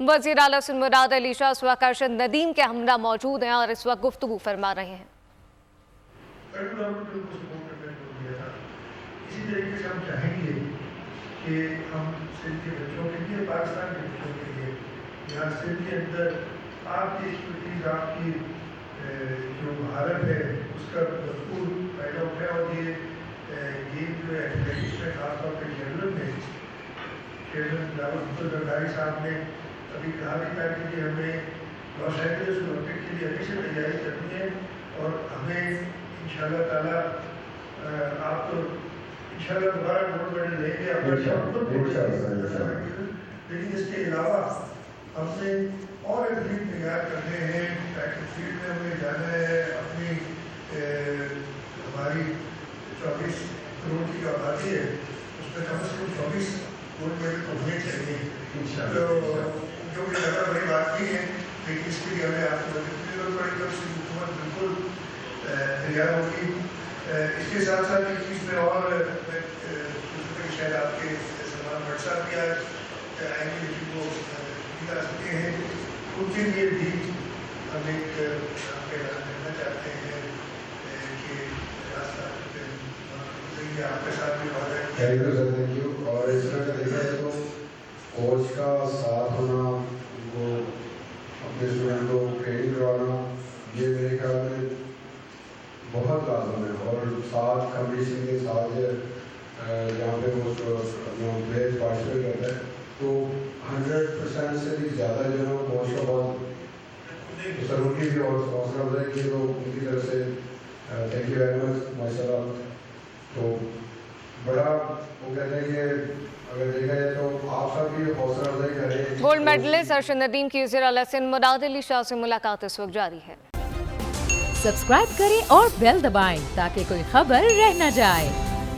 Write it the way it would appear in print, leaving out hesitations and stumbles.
वज़ीर आला सिंध मुराद अली शाह इस वक्त अरशद नदीम के हमरा मौजूद हैं और इस वक्त गुफ्तगू फरमा रहे हैं। इसी तरीके से हम चाहेंगे कि हम सिंध के बच्चों के लिए, पाकिस्तान के बच्चों के लिए यहाँ सिंध के अंदर आपकी एक्सपर्टीज, आपकी जो महारत है उसका भरपूर फायदा उठाए। और ये गेम जो है एथलेटिक्स में खासतौर पर चेयरमैन में चेयरमैन जरदारी साहब ने अभी कहा भी था कि हमें लॉस एंजलिस ओलंपिक के लिए अभी से तैयारी करनी है और हमें इंशाल्लाह ताला आप तो इंशाल्लाह दोबारा गोल्ड मेडल लेंगे, लेकिन इसके अलावा हमने और एथलीट तैयार करने हैं। ट्रैक एंड फील्ड में हमें जाना है। अपनी हमारी 24 करोड़ की आबादी है, उसमें कम से कम 24 गोल्ड मेडल तो होने चाहिए इंशाल्लाह। जो कि ज़्यादा बड़ी बात नहीं है, लेकिन इसके लिए हमें आपको जरूरत पड़ेगी। उसकी हुकूमत बिल्कुल तैयार होगी। इसके साथ साथ एक चीज़ में और शायद आपके सलमान भट्ट साहब भी आज आएंगे, लेकिन वो आ सकते हैं, उनके लिए भी हम एक ऐलान करना चाहते हैं कि आपके साथ भी बात है। Thank you. और इस तरह का देखा जाए तो कोच का साथ होना, वो अपने स्टूडेंट को ट्रेनिंग करवाना, ये मेरे ख्याल में बहुत लाजम है। और साथ कंपटीशन के साथ जहाँ पे वो प्लेयर पार्टिसिपेट करता है तो 100% से भी ज़्यादा जो है कोच का बहुत ज़रूरी भी और हौसला अफजाई की। तो उनकी तरफ से थैंक यू वेरी मच माशाल्लाह। तो बड़ा वो कहते हैं कि अगर देखा जाए तो आप सब भी हौसला अफजाई करें। गोल्ड मेडलिस्ट अरशद नदीम की वज़ीर आला सिंध मुराद अली शाह से मुलाकात इस वक्त जारी है। सब्सक्राइब करें और बेल दबाएं ताकि कोई खबर रह न जाए।